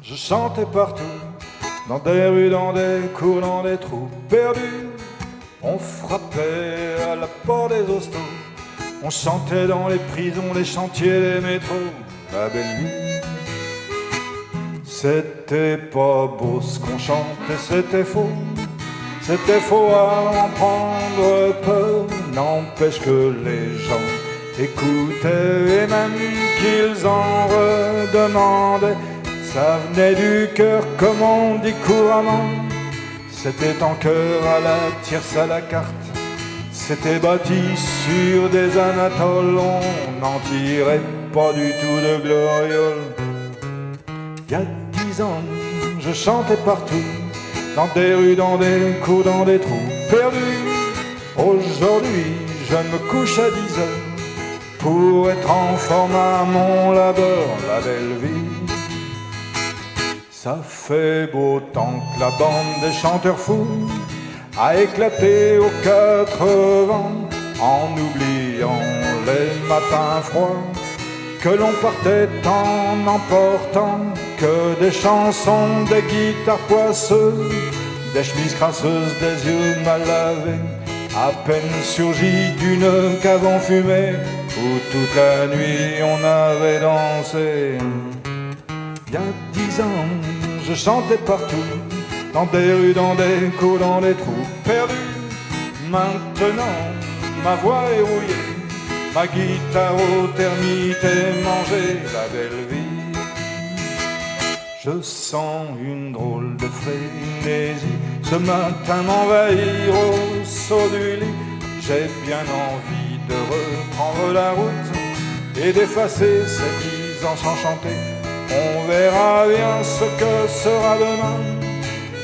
Je chantais partout, dans des rues, dans des cours, dans des trous perdus. On frappait à la porte des hostos, on chantait dans les prisons, les chantiers, les métros, la belle vie. C'était pas beau ce qu'on chantait, c'était faux à en prendre peur. N'empêche que les gens écoutaient et même qu'ils en redemandaient. Ça venait du cœur comme on dit couramment. C'était en cœur à la tierce à la carte. C'était bâti sur des anatoles. On n'en tirait pas du tout de gloriole. Il y a 10 ans, je chantais partout, dans des rues, dans des cours, dans des trous perdus. Aujourd'hui, je me couche à 10 heures pour être en forme à mon labeur, la belle vie. Ça fait beau temps que la bande des chanteurs fous a éclaté aux 4 vents, en oubliant les matins froids, que l'on partait en emportant que des chansons, des guitares poisseuses, des chemises crasseuses, des yeux mal lavés, à peine surgis d'une cave enfumée où toute la nuit on avait dansé. Il y a 10 ans, je chantais partout, dans des rues, dans des cours, dans des trous perdus. Maintenant, ma voix est rouillée, ma guitare aux termites est mangée, la belle vie. Je sens une drôle de frénésie ce matin m'envahir au saut du lit. J'ai bien envie de reprendre la route et d'effacer ces 10 ans sans chanter. On verra bien ce que sera demain.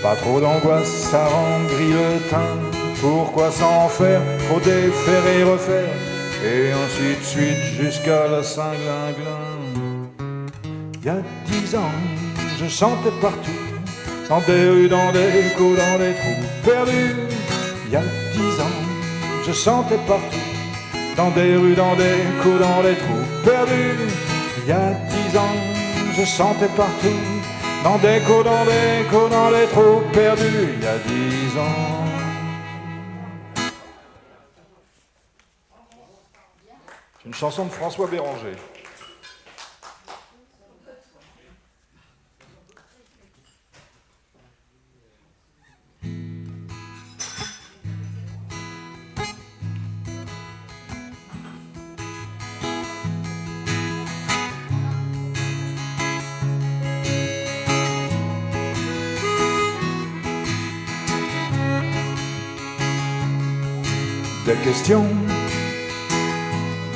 Pas trop d'angoisse, ça rend gris le teint. Pourquoi s'en faire? Faut défaire et refaire, et ainsi de suite jusqu'à la Saint-Glinglin. Il y a 10 ans, je chantais partout, dans des rues, dans des cours, dans des trous perdus. Il y a 10 ans, je chantais partout, dans des rues, dans des cours, dans des trous perdus. Il y a 10 ans, je chantais partout, dans des cours, dans des cours, dans des trous perdus. Il y a 10 ans. Une chanson de François Béranger.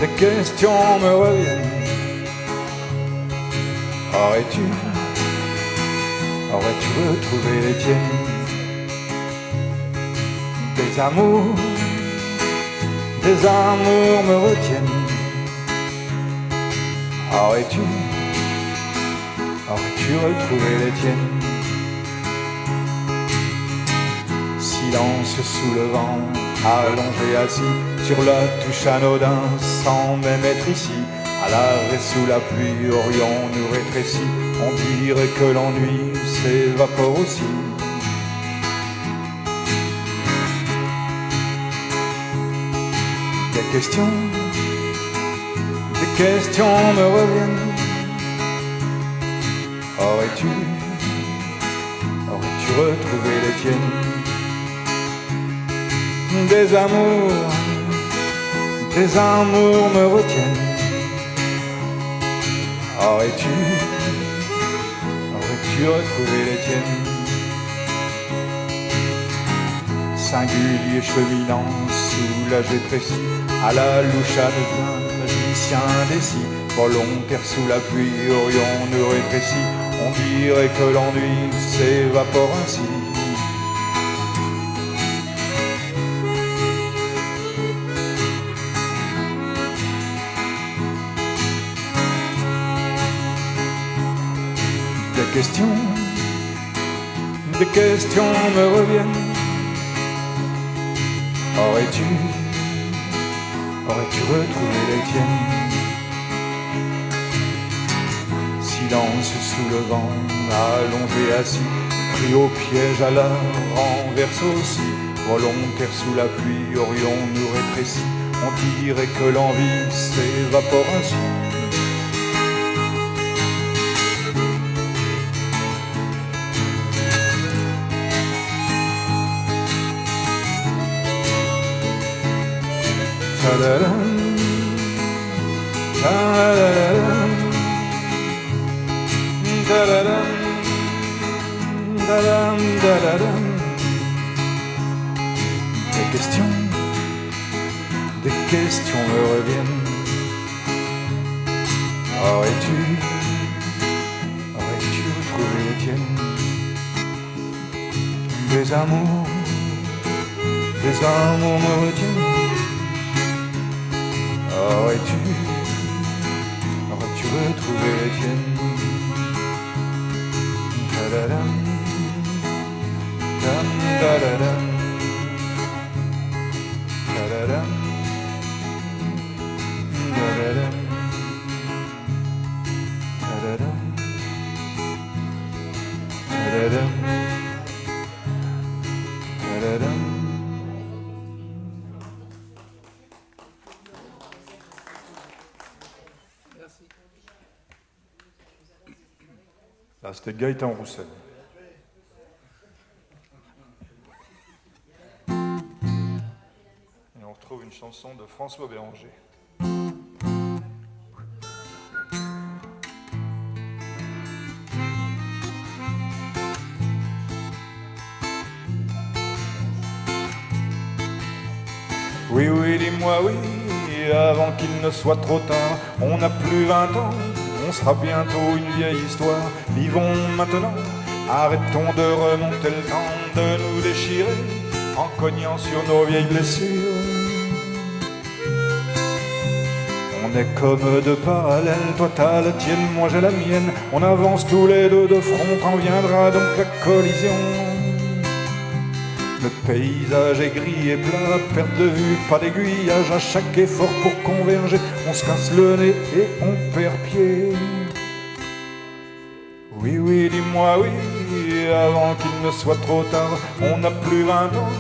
Des questions me reviennent. Aurais-tu retrouvé les tiennes? Des amours me retiennent. Aurais-tu retrouvé les tiennes? Silence sous le vent, allongé assis sur la touche anodin, sans même être ici. À l'arrêt sous la pluie, aurions-nous rétréci? On dirait que l'ennui s'évapore aussi. Des questions me reviennent. Aurais-tu retrouvé les tiennes? Des amours me retiennent. Aurais-tu retrouvé les tiennes? Singulier cheminant, soulagé précis, à la louche anodin, magicien indécis, volontaire sous la pluie, aurions-nous rétréci? On dirait que l'ennui s'évapore ainsi. Des questions me reviennent. Aurais-tu retrouvé les tiennes? danse sous le vent, allongé assis, pris au piège à la renverse aussi, volontaire sous la pluie, aurions-nous rétréci, on dirait que l'envie s'évapore ainsi. Ta-da-dam, ta-da-dam, da-da-dam, da-dam, da-da-dam. Des questions me reviennent. Aurais-tu retrouvé les tiennes? Des amours me retiennent. Aurais-tu retrouvé les tiennes? Ta-da-dam, dam, da-da-dam, ta-da-dam, da-da-dam, ta-da-dam, ta-da-dam, ta-da-dam. Là, c'était Gaëtan Roussel. Et on retrouve une chanson de François Béranger. Oui, oui, dis-moi oui, avant qu'il ne soit trop tard, on n'a plus 20 ans. On sera bientôt une vieille histoire, vivons maintenant, arrêtons de remonter le temps, de nous déchirer, en cognant sur nos vieilles blessures. On est comme deux parallèles, toi t'as la tienne, moi j'ai la mienne, on avance tous les deux de front, quand viendra donc la collision. Le paysage est gris et plat, perte de vue, pas d'aiguillage, à chaque effort pour converger, on se casse le nez et on perd pied. Oui, oui, dis-moi oui, avant qu'il ne soit trop tard, on n'a plus 20 ans,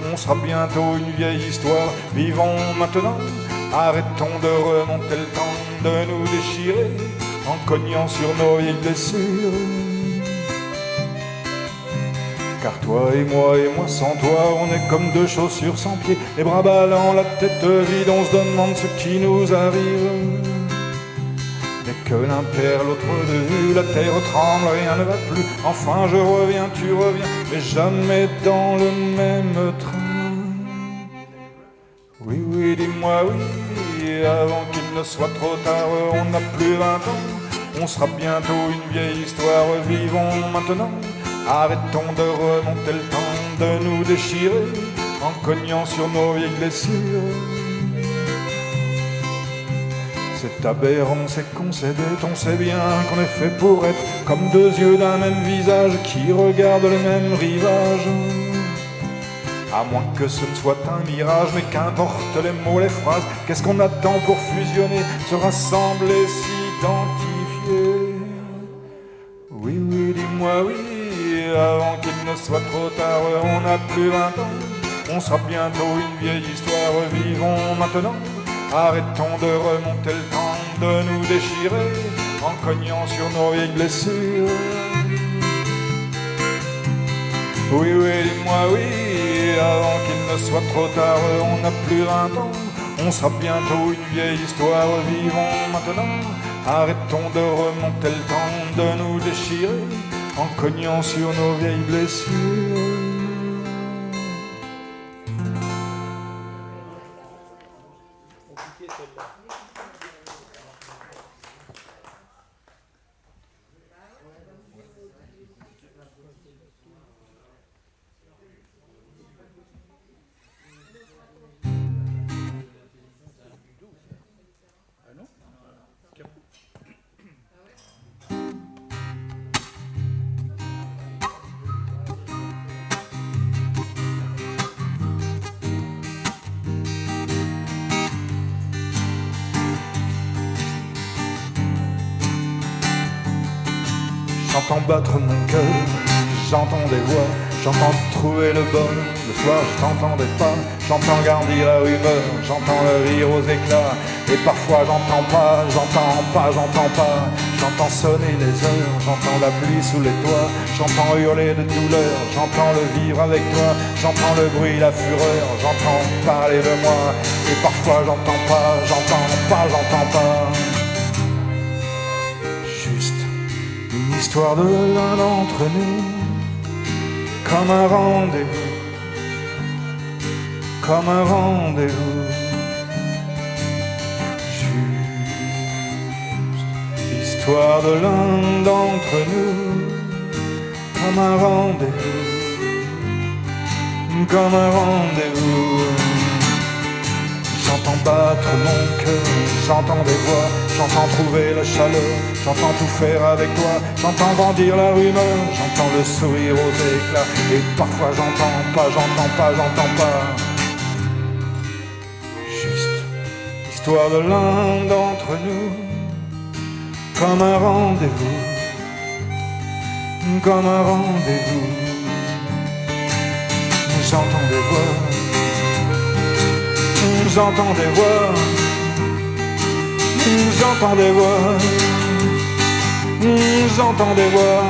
on sera bientôt une vieille histoire, vivons maintenant, arrêtons de remonter le temps, de nous déchirer, en cognant sur nos vieilles blessures. Car toi et moi sans toi, on est comme deux chaussures sans pied, les bras ballants, la tête vide, on se demande ce qui nous arrive. Dès que l'un perd l'autre de vue, la terre tremble, rien ne va plus. Enfin je reviens, tu reviens, mais jamais dans le même train. Oui, oui, dis-moi oui, avant qu'il ne soit trop tard, on n'a plus 20 ans, on sera bientôt une vieille histoire, vivons maintenant. Arrêtons de remonter le temps, de nous déchirer, en cognant sur nos vieilles blessures. C'est aberrant, c'est qu'on s'est bête, on sait bien qu'on est fait pour être comme deux yeux d'un même visage qui regardent le même rivage. À moins que ce ne soit un mirage, mais qu'importe les mots, les phrases, qu'est-ce qu'on attend pour fusionner, se rassembler, s'identifier? Oui, oui, dis-moi oui, avant qu'il ne soit trop tard, on n'a plus 20 ans, on sera bientôt une vieille histoire, vivons maintenant, arrêtons de remonter le temps, de nous déchirer, en cognant sur nos vieilles blessures. Oui, oui, dis-moi oui, avant qu'il ne soit trop tard, on n'a plus 20 ans, on sera bientôt une vieille histoire, vivons maintenant, arrêtons de remonter le temps, de nous déchirer, en cognant sur nos vieilles blessures. j'entends battre mon cœur, j'entends des voix, j'entends trouver le bonheur. Le soir je t'entends des pas, j'entends grandir la rumeur, j'entends le rire aux éclats. Et parfois j'entends pas, j'entends sonner les heures, j'entends la pluie sous les toits, j'entends hurler de douleur, j'entends le vivre avec toi, j'entends le bruit, la fureur, j'entends parler de moi. Et parfois j'entends pas. Juste une histoire de l'un d'entre nous, comme un rendez-vous, comme un rendez-vous. Juste l'histoire de l'un d'entre nous, comme un rendez-vous, comme un rendez-vous. J'entends battre mon cœur, j'entends des voix, j'entends trouver la chaleur, j'entends tout faire avec toi, j'entends grandir la rumeur, j'entends le sourire aux éclats. Et parfois j'entends pas. Juste l'histoire de l'un d'entre nous, comme un rendez-vous, comme un rendez-vous. J'entends des voix, j'entends des voix, j'entends des voix, j'entends des voix.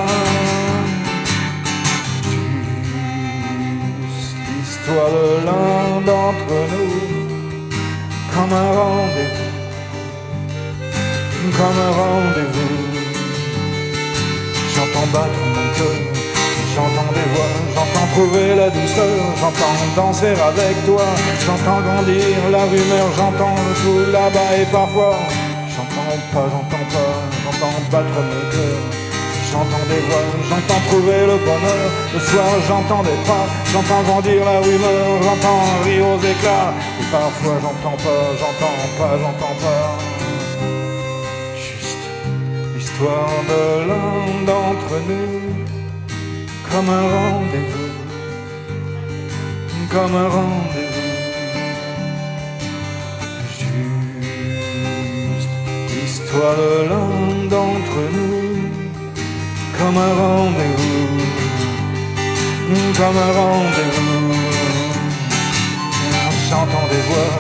Juste l'histoire de l'un d'entre nous, comme un rendez-vous, comme un rendez-vous. J'entends battre mon cœur, j'entends des voix, j'entends trouver la douceur, j'entends danser avec toi, j'entends grandir la rumeur, j'entends le tout là-bas. Et parfois j'entends battre mon cœur, j'entends des voix, j'entends trouver le bonheur. Le soir j'entends des pas, j'entends grandir la rumeur, j'entends rire aux éclats. Et parfois j'entends pas. Juste l'histoire de l'un d'entre nous, comme un rendez-vous, comme un rendez-vous. Juste l'histoire de l'un d'entre nous, comme un rendez-vous, comme un rendez-vous. J'entends des voix,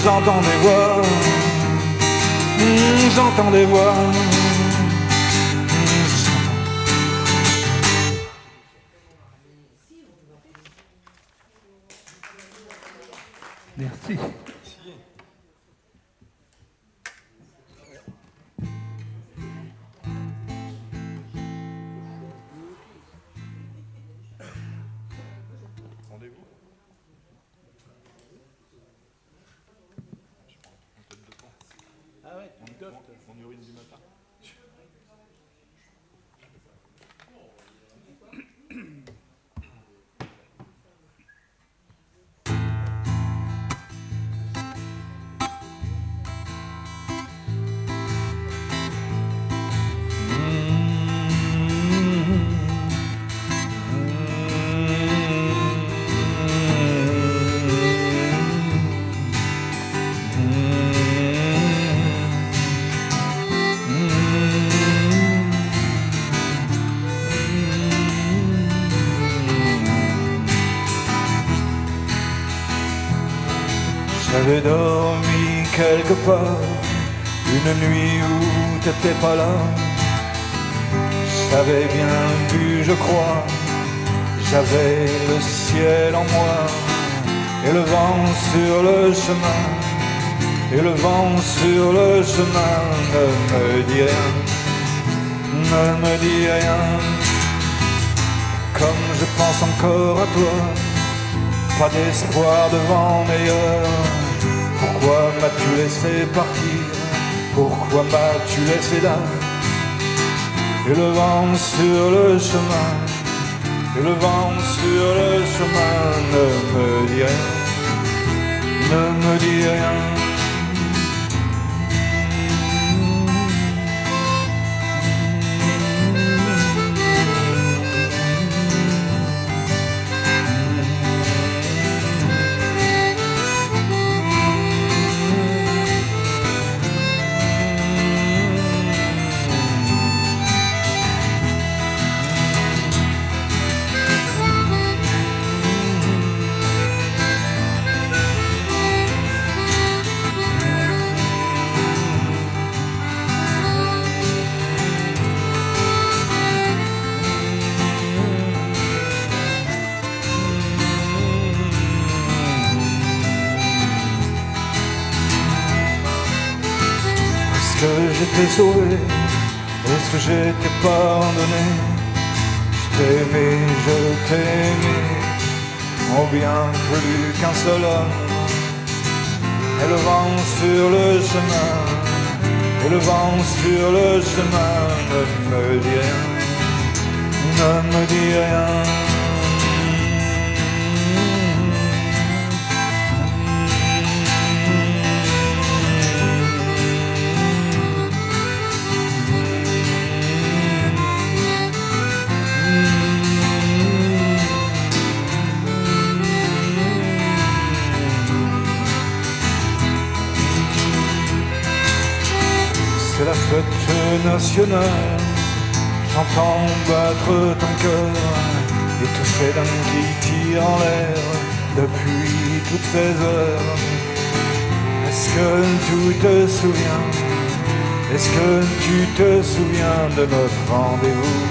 j'entends des voix, j'entends des voix. Merci. Rendez-vous. Ah ouais, On urine du matin. J'avais dormi quelque part, une nuit où t'étais pas là. J'avais bien vu, je crois, j'avais le ciel en moi, et le vent sur le chemin, et le vent sur le chemin. Ne me dis rien, ne me dis rien, comme je pense encore à toi. Pas d'espoir devant meilleur. Pourquoi m'as-tu laissé partir? Pourquoi m'as-tu laissé là? Et le vent sur le chemin, et le vent sur le chemin. Ne me dis rien, ne me dis rien. j'étais sauvé? Est-ce que j'étais pardonné? Je t'aimais, oh bien plus qu'un seul homme. Et le vent sur le chemin, et le vent sur le chemin ne me dit rien, ne me dit rien. C'est la fête nationale, j'entends battre ton cœur, et tous ces dames qui tirent en l'air depuis toutes ces heures. Est-ce que tu te souviens? Est-ce que tu te souviens de notre rendez-vous?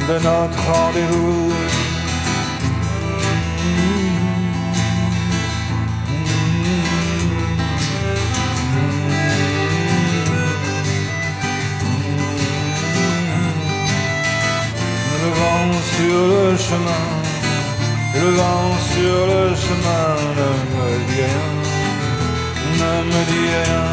De notre rendez-vous? Sur le chemin, et le vent sur le chemin ne me dit rien, ne me dit rien.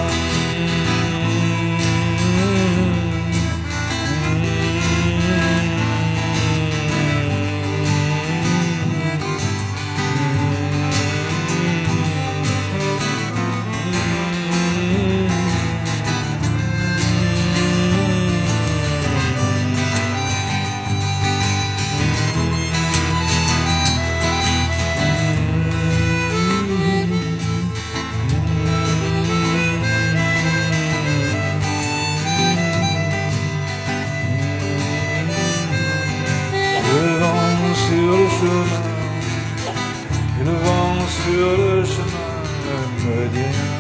Et le vent sur le chemin ne me dit rien,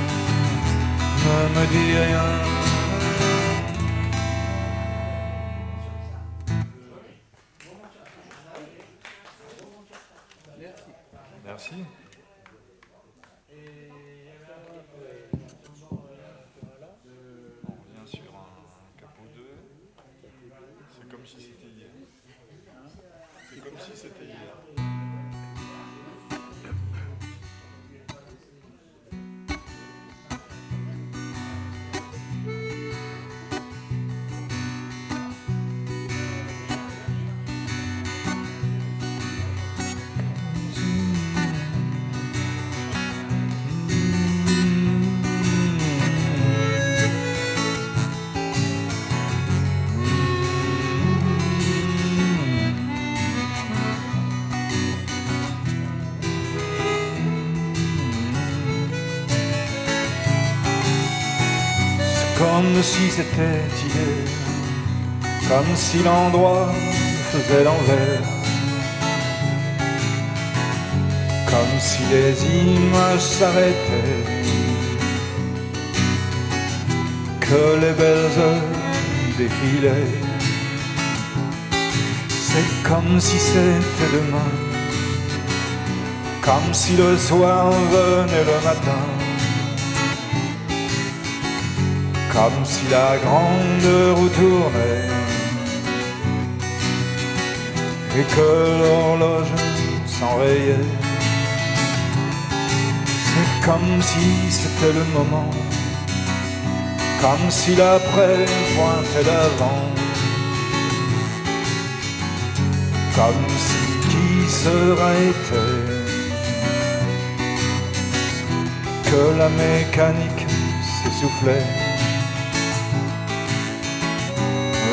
ne me dit rien. Merci. On revient sur un capot 2. C'est comme si c'était hier. C'est comme si c'était hier. Comme si c'était hier, comme si l'endroit faisait l'envers, comme si les images s'arrêtaient, que les belles heures défilaient. C'est comme si c'était demain, comme si le soir venait le matin, comme si la grande roue tournait et que l'horloge s'enrayait. C'est comme si c'était le moment, comme si l'après pointait l'avant, comme si qui sera été, que la mécanique s'essoufflait.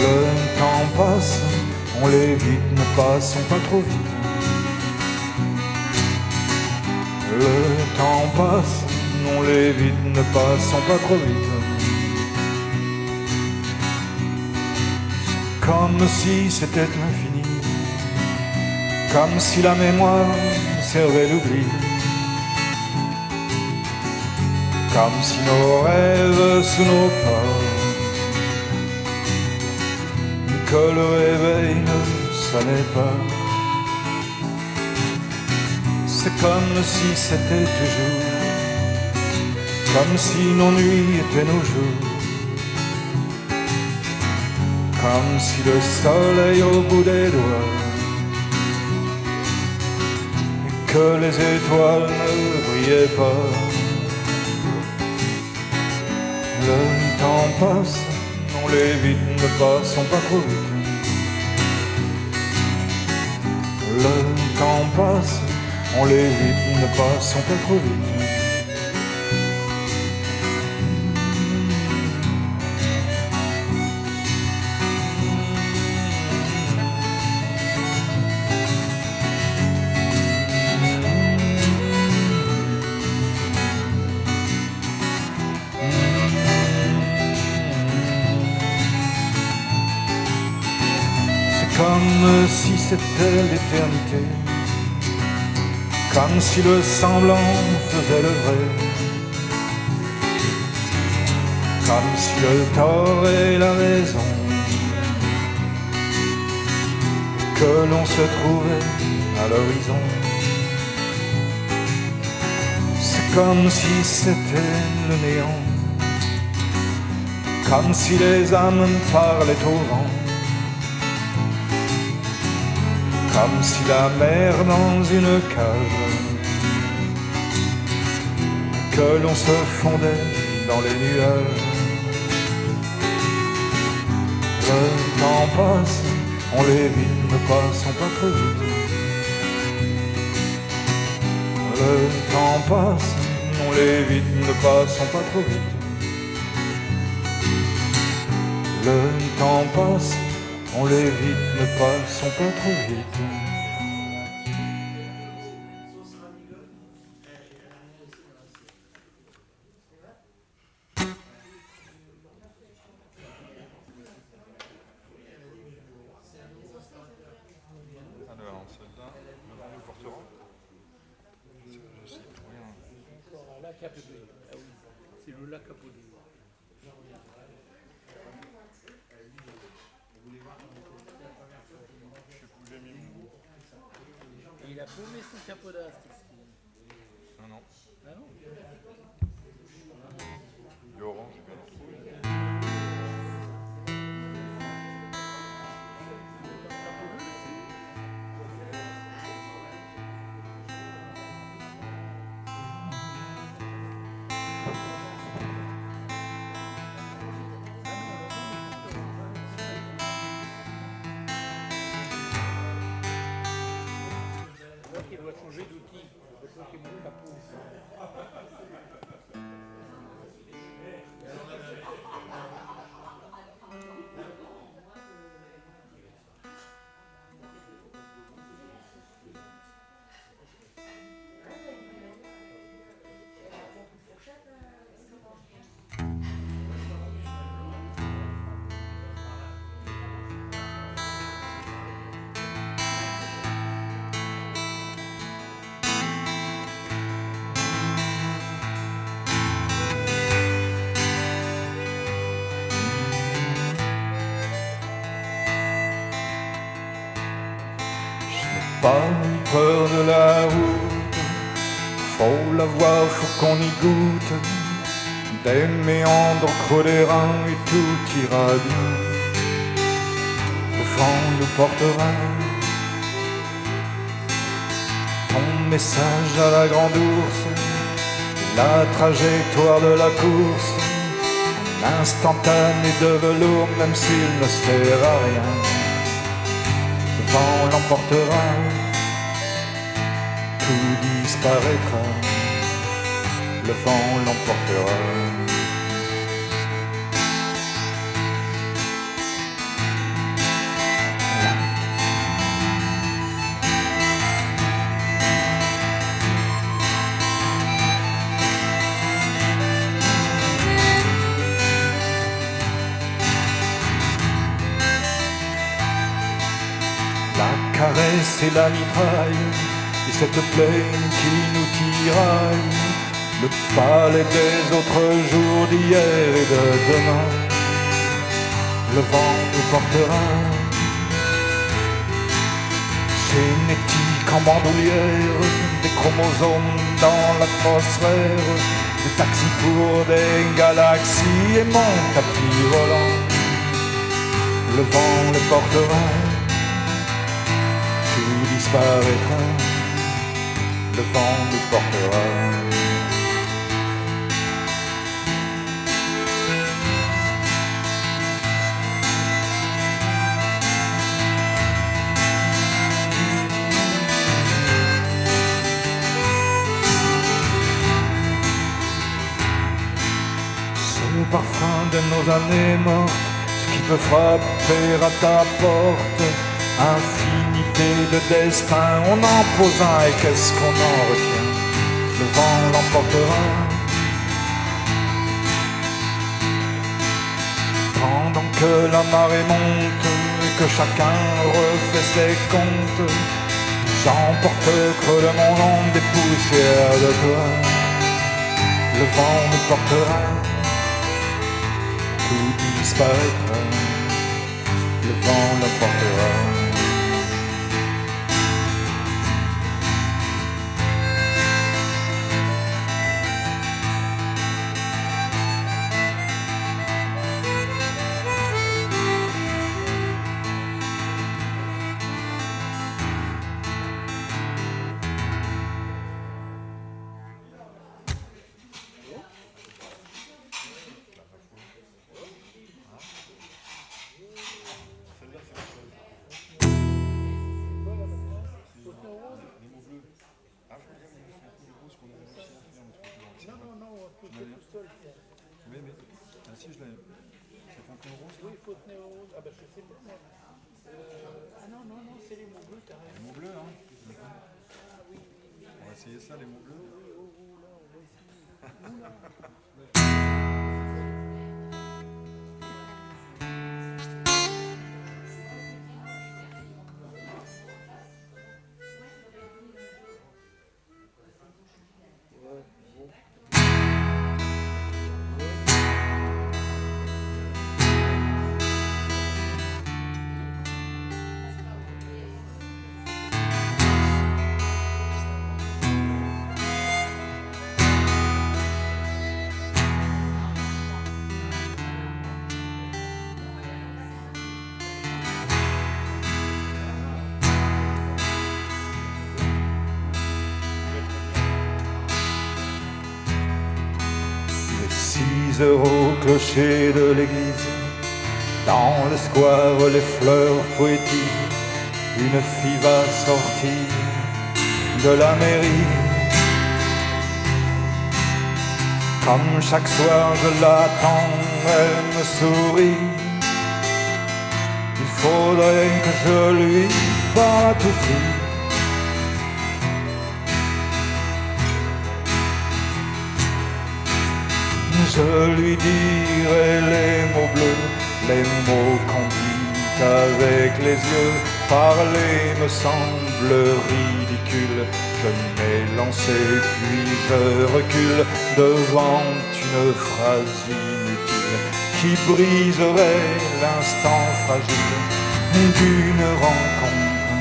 Le temps passe, on l'évite, ne passons pas trop vite. Le temps passe, on l'évite, ne passons pas trop vite. C'est comme si c'était l'infini, comme si la mémoire servait l'oubli, comme si nos rêves sous nos pas, que le réveil ne sonnait pas. C'est comme si c'était toujours, comme si nos nuits étaient nos jours, comme si le soleil au bout des doigts, et que les étoiles ne brillaient pas. Le temps passe, non les vite ne passons pas trop vite. Le temps passe, on les vite ne passons pas trop vite. Comme si c'était l'éternité, comme si le semblant faisait le vrai, comme si le tort et la raison, que l'on se trouvait à l'horizon. C'est comme si c'était le néant, comme si les âmes parlaient au vent, comme si la mer dans une cage, que l'on se fondait dans les nuages. Le temps passe, on les vit, ne passons pas trop vite. Le temps passe, on les vite, ne passons pas trop vite. Le temps passe, on les vite, ne passons pas trop vite. Alors, celle-là, nous porterons. Je sais plus rien. La Capodie. Ah oui, c'est le lac Capodie. Et il a paumé son capodas. Non, non. Ah non? Le orange, je vais le trouver. Il doit changer d'outil. Je crois qu'il manque capot. Pas peur de la route, faut la voir, faut qu'on y goûte. Des méandres creux des reins et tout ira bien. Le vent nous portera ton message à la grande ours, la trajectoire de la course, un instantané de velours, même s'il ne sert à rien. Le vent l'emportera, tout disparaîtra, le vent l'emportera. La caresse et la mitraille, et cette plaine qui nous tiraille, le palais des autres jours d'hier et de demain. Le vent nous portera, génétique en bandoulière, des chromosomes dans l'atmosphère, des taxis pour des galaxies et mon tapis volant. Le le vent le portera, tout disparaîtra, le vent nous portera. Le parfum de nos années mortes, ce qui peut frapper à ta porte, infinité de destins, on en pose un et qu'est-ce qu'on en retient? Le vent l'emportera. Pendant que la marée monte et que chacun refait ses comptes, j'emporte creux de mon ombre des poussières de toi. Le vent nous portera, tout disparaîtra, le vent l'emportera. Oui, mais si je l'ai. C'est Fontenay Rose? Oui, Fontenay Rose. Ah, bah je sais pas moi. Ah non, non, non, c'est les mots bleus, t'as raison. Les mots bleus, hein? Ah oui, oui. On va essayer ça, les mots bleus? Oui, oui, oh, là, on va essayer. Oula. Au clocher de l'église, dans le square les fleurs poétisent, une fille va sortir de la mairie. Comme chaque soir je l'attends, elle me sourit. Il faudrait que je lui parle à tout prix. Je lui dirai les mots bleus, les mots qu'on dit avec les yeux. Parler me semble ridicule. Je m'élance puis je recule devant une phrase inutile qui briserait l'instant fragile d'une rencontre,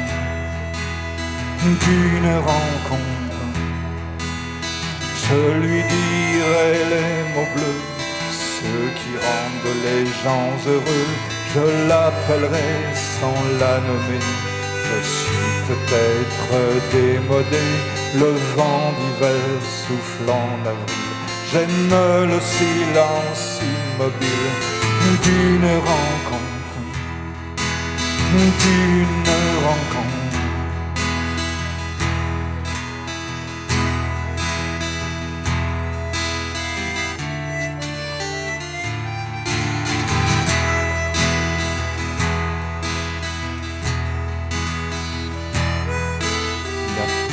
d'une rencontre. Je lui dirai les mots bleus, ceux qui rendent les gens heureux. Je l'appellerai sans la nommer. Je suis peut-être démodé, le vent d'hiver souffle en avril. J'aime le silence immobile d'une rencontre, d'une rencontre.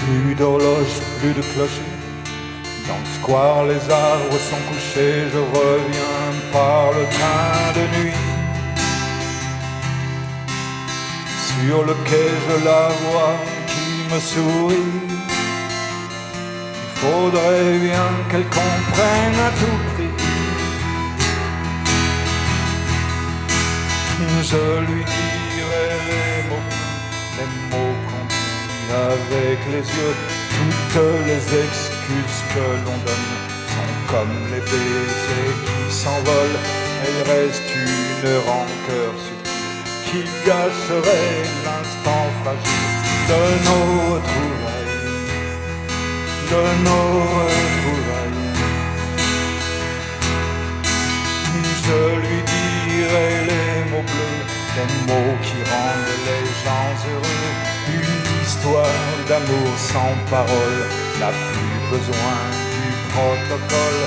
Plus d'horloge, plus de clocher. Dans le square, les arbres sont couchés. Je reviens par le train de nuit. Sur le quai, je la vois qui me sourit. Il faudrait bien qu'elle comprenne à tout prix. Je lui dirai les mots qu'on dit avec les yeux. Toutes les excuses que l'on donne sont comme les baisers qui s'envolent. Il reste une rancœur subtile qui gâcherait l'instant fragile de nos retrouvailles, de nos retrouvailles. Je lui dirai les mots bleus, les mots qui rendent les gens heureux. Une histoire d'amour sans parole n'a plus besoin du protocole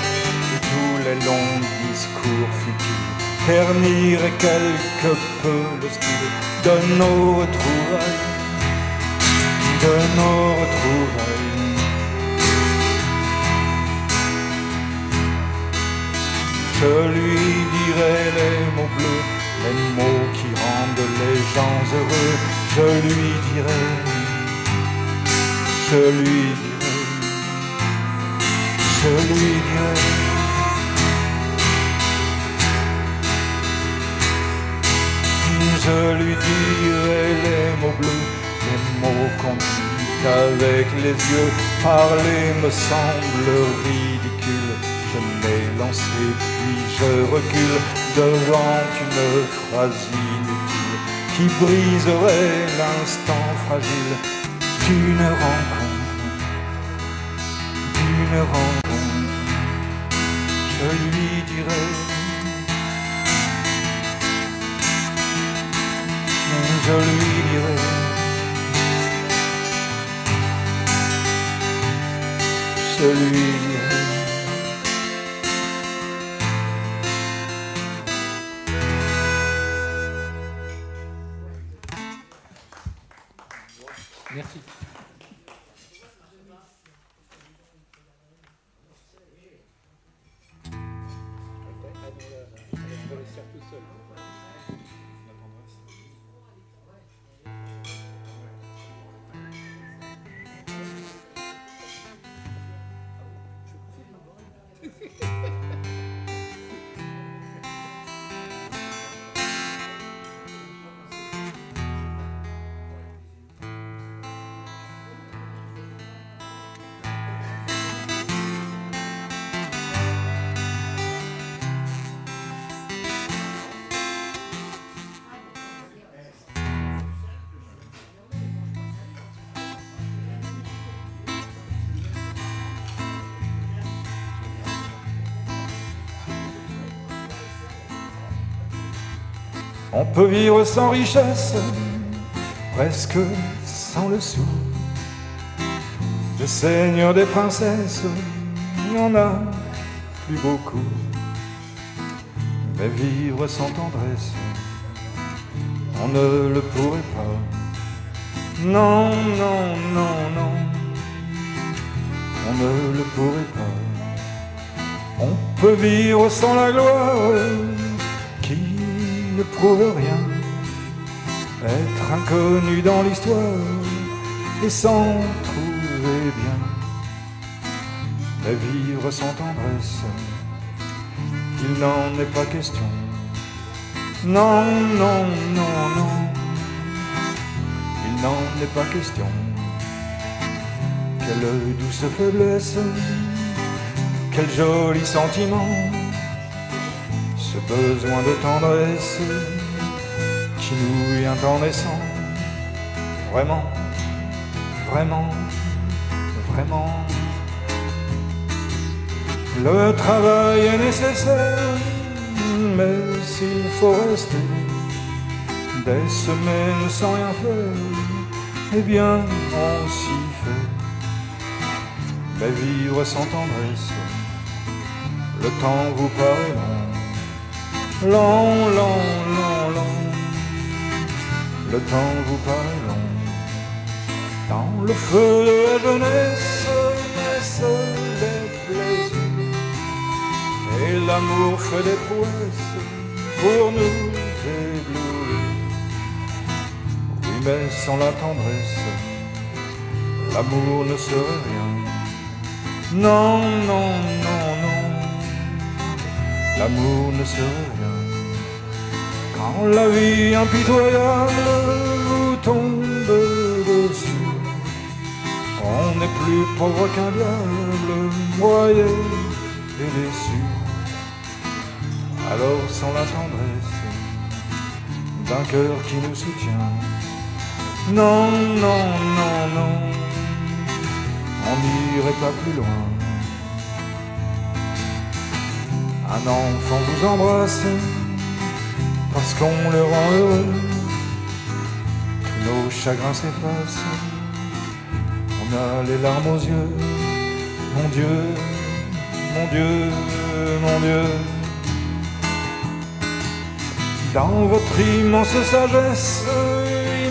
de tous les longs discours futiles. Ternir quelque peu le style de nos retrouvailles, de nos retrouvailles. Je lui dirai les mots bleus, les mots qui rendent les gens heureux. Je lui dirai, je lui dirai, je lui dirai. Je lui dirai les mots bleus, les mots qu'on dit avec les yeux. Parler me semble ridicule. Je m'élançai puis je recule devant une phrase inutile qui briserait l'instant fragile d'une rencontre, d'une rencontre. Je lui dirai, je lui dirai, je lui dirai. Merci. On va laisser faire tout seul. On peut vivre sans richesse, presque sans le sou. Des seigneurs, des princesses, il n'y en a plus beaucoup. Mais vivre sans tendresse, on ne le pourrait pas. Non, non, non, non, on ne le pourrait pas. On peut vivre sans la gloire qui ne prouve rien, être inconnu dans l'histoire et s'en trouver bien. Mais vivre sans tendresse, il n'en est pas question. Non, non, non, non, il n'en est pas question. Quelle douce faiblesse, quel joli sentiment, ce besoin de tendresse qui nous vient en naissant. Vraiment, vraiment, vraiment. Le travail est nécessaire, mais s'il faut rester des semaines sans rien faire, eh bien on s'y fait. Mais vivre sans tendresse, le temps vous paraît long, long, long, long, long. Le temps vous paraît long. Dans le feu de la jeunesse naissent les plaisirs, et l'amour fait des prouesses pour nous éblouir. Oui, mais sans la tendresse, l'amour ne serait rien. Non, non, non, non, l'amour ne serait rien. Quand la vie impitoyable vous tombe dessus, on n'est plus pauvre qu'un diable, broyé et déçu. Alors sans la tendresse d'un cœur qui nous soutient. Non, non, non, non, on n'irait pas plus loin. Un enfant vous embrasse parce qu'on le rend heureux. Tous nos chagrins s'effacent, on a les larmes aux yeux. Mon Dieu, mon Dieu, mon Dieu. Dans votre immense sagesse,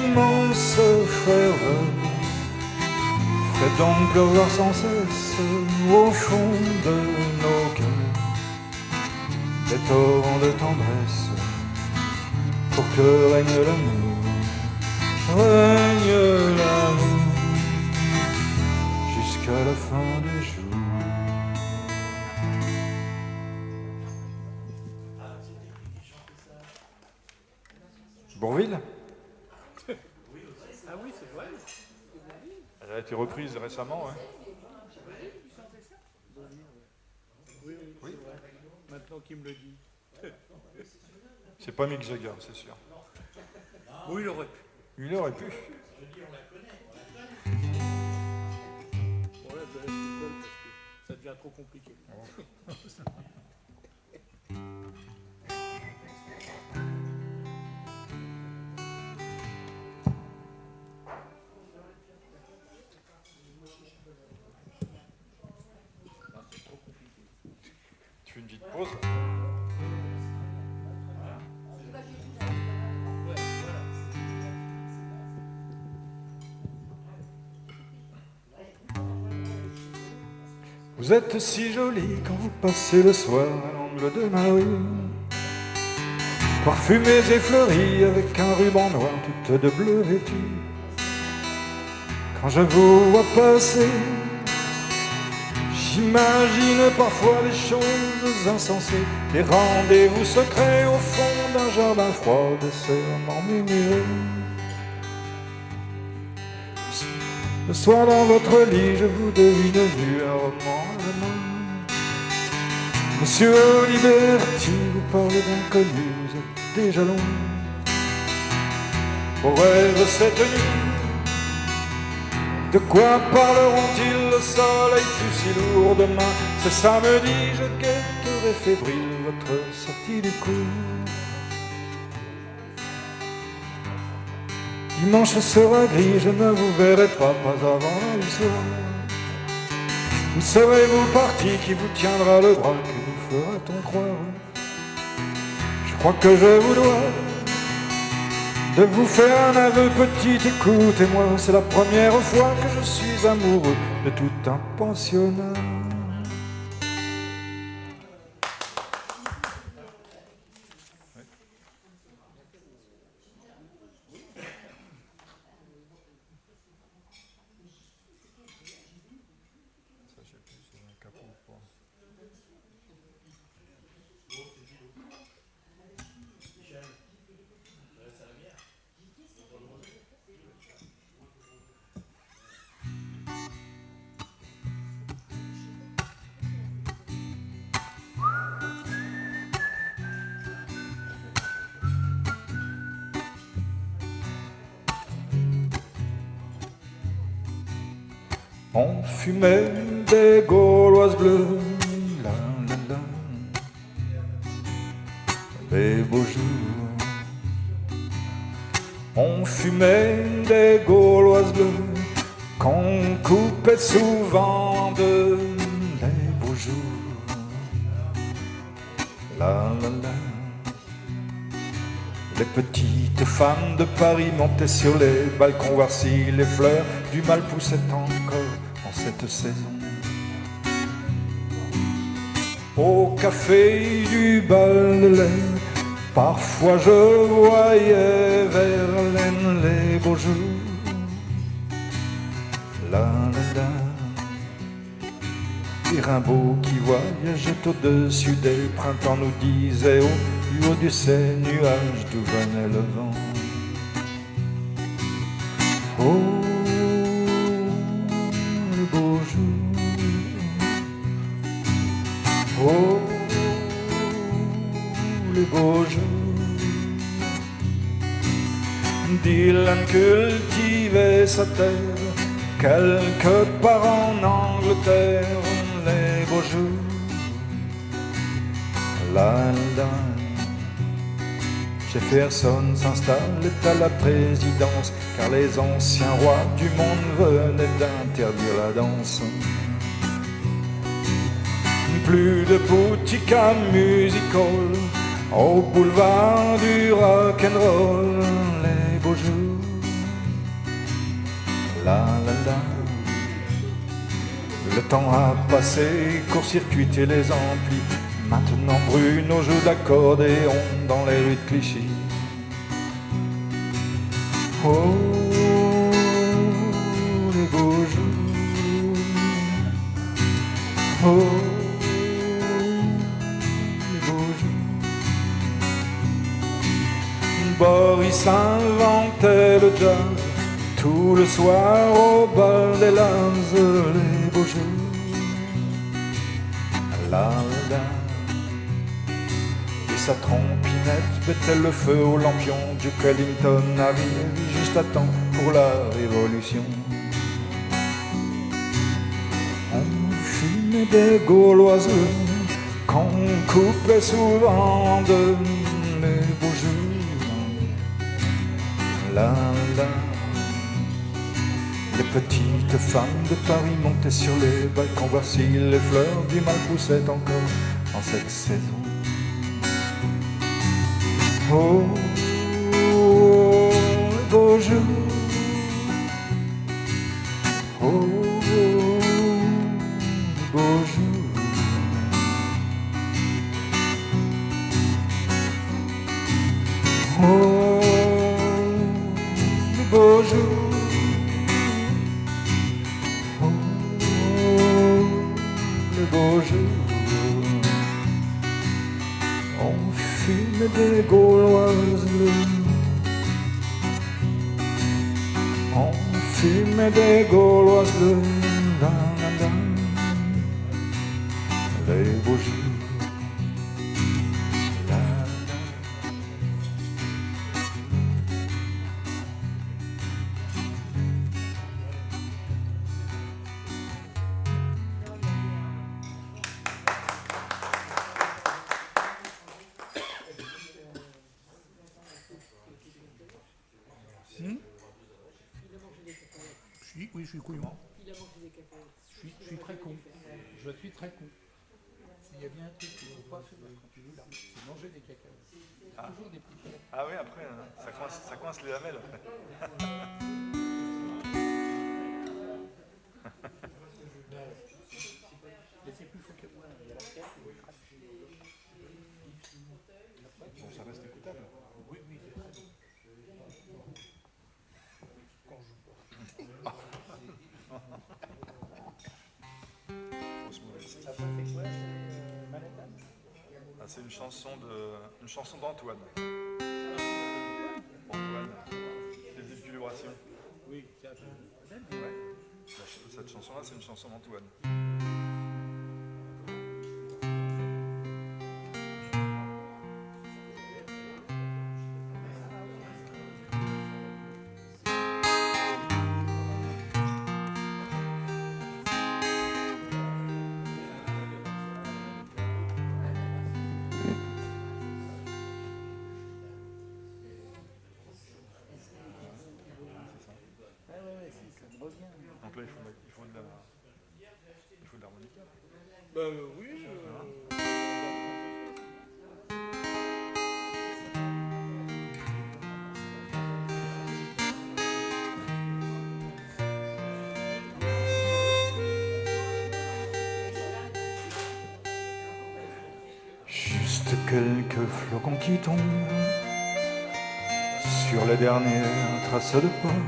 immense ferveur, faites donc pleuvoir sans cesse au fond de nos cœurs des torrents de tendresse, pour que règne l'amour, règne l'amour, jusqu'à la fin des jours. Bourvil? Ah oui, c'est vrai. Elle a été reprise récemment, hein. Oui, oui. Maintenant qu'il me le dit. C'est pas Mick Jagger, c'est sûr. Oui, il aurait pu. Il aurait pu. Bon, là, je laisse tout seul parce que ça devient trop compliqué. Tu fais une petite pause. Vous êtes si jolie quand vous passez le soir à l'angle de ma rue, parfumées et fleuries avec un ruban noir, toute de bleu vêtue. Quand je vous vois passer, j'imagine parfois les choses insensées, les rendez-vous secrets au fond d'un jardin froid, des serments murmurés. Le soir dans votre lit, je vous devine nu, un roman à la main. Monsieur Liberty, vous parlez d'inconnus, vous êtes déjà loin. Vos rêves cette nuit, de quoi parleront-ils? Le soleil fut si lourd demain, ce samedi, je guetterai fébrile votre sortie du cours. Dimanche sera gris, je ne vous verrai pas avant le soir. Où serez-vous parti, qui vous tiendra le bras, que vous fera-t-on croire? Je crois que je vous dois de vous faire un aveu, petit, écoutez-moi. C'est la première fois que je suis amoureux de tout un pensionnat. On fumait des gauloises bleues, la, la, la, les beaux jours. On fumait des gauloises bleues qu'on coupait souvent de les beaux jours. La, la, la. Les petites femmes de Paris montaient sur les balcons voir si les fleurs du mal poussaient encore en cette saison. Au café du Bal-de-Laine, parfois je voyais Verlaine, les beaux jours. La la la. Et Rimbaud qui voyageait au-dessus des printemps nous disait du haut de ces nuages d'où venait le vent. Oh, le beau jour. Oh, le beau jour. Dylan cultivait sa terre quelque part en Angleterre, les beaux jours. La, la. Jefferson s'installait à la présidence, car les anciens rois du monde venaient d'interdire la danse. Plus de boutiques à music hall, au boulevard du rock'n'roll, les beaux jours. La la la. Le temps a passé, court-circuité les amplis. Maintenant Bruno joue d'accordéon dans les rues de Clichy. Oh, les beaux jours. Oh, les beaux jours. Boris inventait le jazz tout le soir au bal des Landes, les beaux jours. La la. Et sa trompinette mettait le feu au lampion. Duke Ellington arrive juste à temps pour la révolution. On fumait des gauloises qu'on coupait souvent en deux, les beaux jours. La la. Les petites femmes de Paris montaient sur les balcons voir si les fleurs du mal poussaient encore en cette saison. Oh, les beaux jours. Oh, les beaux jours. Oh, les beaux jours. Beaux jours, on fume des gauloises, on fume des gauloises, les beaux jours. Oui, je suis couillon. Je suis très con. Je suis très con. S'il y a bien un truc qu'il ne faut pas faire quand tu joues là, c'est manger des cacahuètes. Toujours des petits cacahuètes. Ah oui, après, ça coince les lamelles. Mais c'est plus fou que moi. Il y a la tête et le crâne. Bon, ça reste écoutable. Oui, oui, c'est très bien. Quand je joue pas. Ça fait quoi, Manhattan? Ah, c'est une chanson d'Antoine. Antoine, les épulations. Oui, c'est un peu. Ouais. Cette chanson-là, c'est une chanson d'Antoine. Donc là, il faut de l'harmonica. Bah oui. Juste quelques flocons qui tombent sur les dernières traces de pas.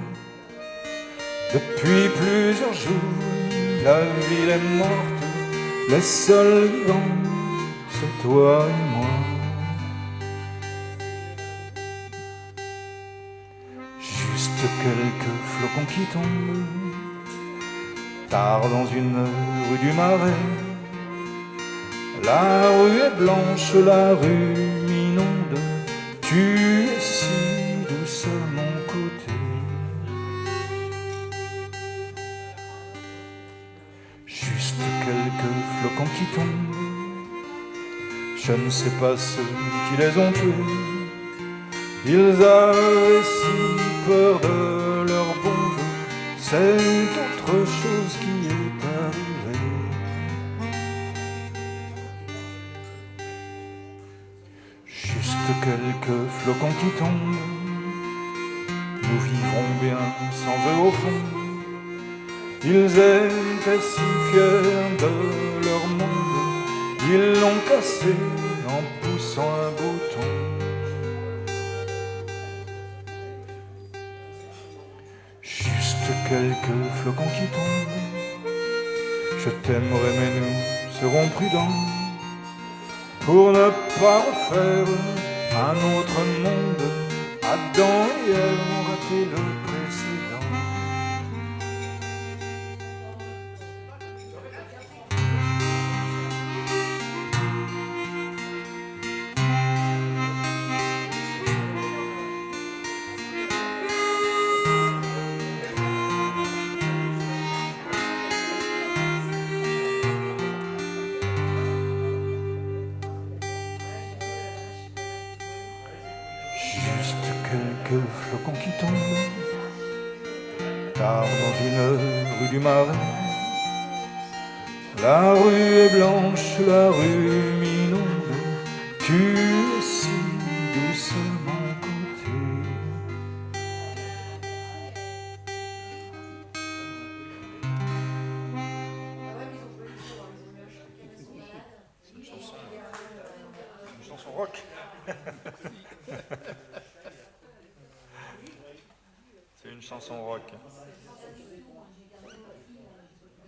Depuis plusieurs jours, la ville est morte, les seuls vivants, c'est toi et moi. Juste quelques flocons qui tombent, tard dans une rue du Marais. La rue est blanche, la rue m'inonde, tu es si douce mon côté. flocons qui tombent. Je ne sais pas ceux qui les ont tués. Ils avaient si peur de leur bombe. C'est autre chose qui est arrivée. Juste quelques flocons qui tombent. Nous vivrons bien sans eux au fond. Ils étaient si fiers de leur monde. Ils l'ont cassé en poussant un bouton. Juste quelques flocons qui tombent. Je t'aimerais mais nous serons prudents pour ne pas refaire un autre monde. Adam et Ève ont raté le précédent. Juste quelques flocons qui tombent. Tard dans une rue du Marais. La rue est blanche, la rue mi-nombre. Tu es si douce mon côté. Une chanson rock. C'est une chanson rock.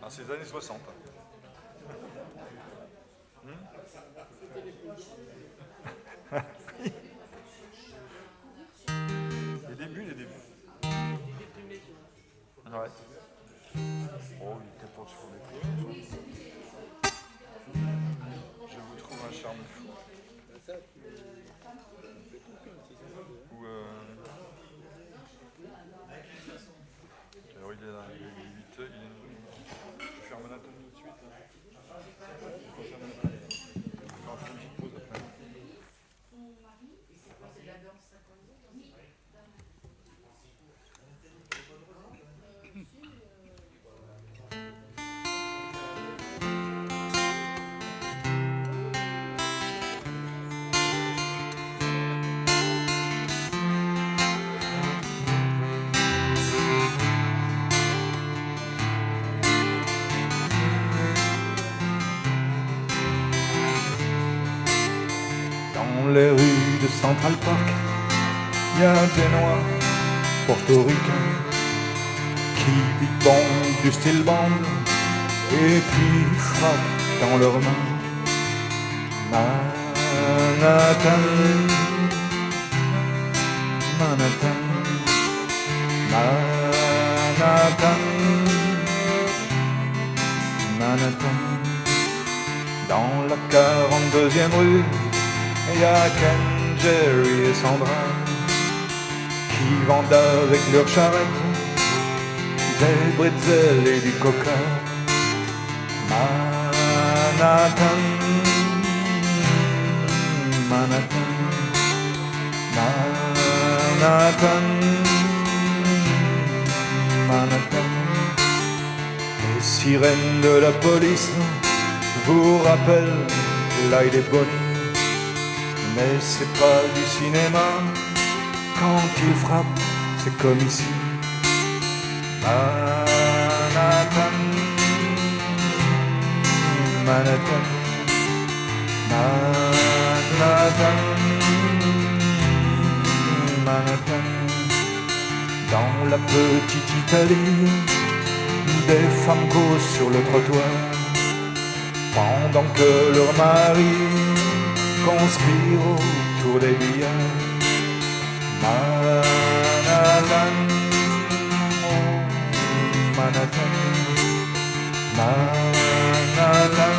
Ah, c'est les années 60. Les débuts. Ouais. Oh, il était pas sur les coups. Je vous trouve un charme fou. Ou alors il est là, il est 8 heures, je vais faire mon atome tout de suite. Je vais faire une petite pause après. Dans les rues de Central Park, il y a des noirs portoricains qui big-bang du style band et puis frappent dans leurs mains. Manhattan, Manhattan, Manhattan, Manhattan. Dans la 42e rue, il y a Ken, Jerry et Sandra qui vendent avec leurs charrettes des bretzels et du coca. Manhattan, Manhattan, Manhattan, Manhattan. Les sirènes de la police vous rappellent Clyde et Bonnie. Mais c'est pas du cinéma, quand il frappe, c'est comme ici. Manhattan, Manhattan, Manhattan, Manhattan. Dans la petite Italie, des femmes causent sur le trottoir, pendant que leur mari conspire autour des billards. Manhattan, oh, Manhattan, Manhattan,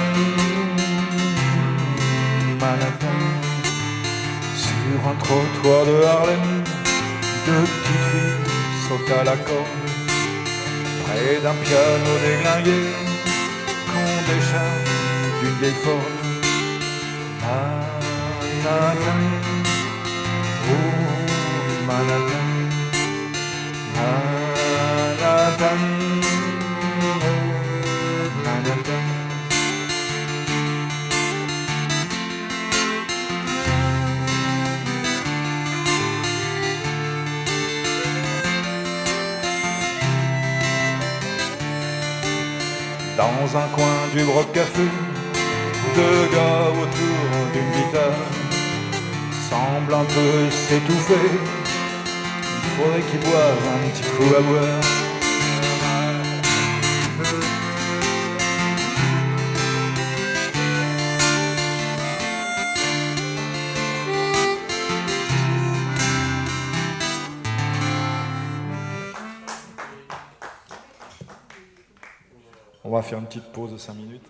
Manhattan. Sur un trottoir de Harlem, deux petites filles sautent à la corde, près d'un piano déglingué qu'on décharge d'une vieille Ford. Manhattan, oh Manhattan, Manhattan, oh Manhattan. Dans un coin du Broc Café, deux gars autour d'une guitare semblent un peu s'étouffer. Il faudrait qu'ils boivent un petit coup à boire. On va faire une petite pause de 5 minutes.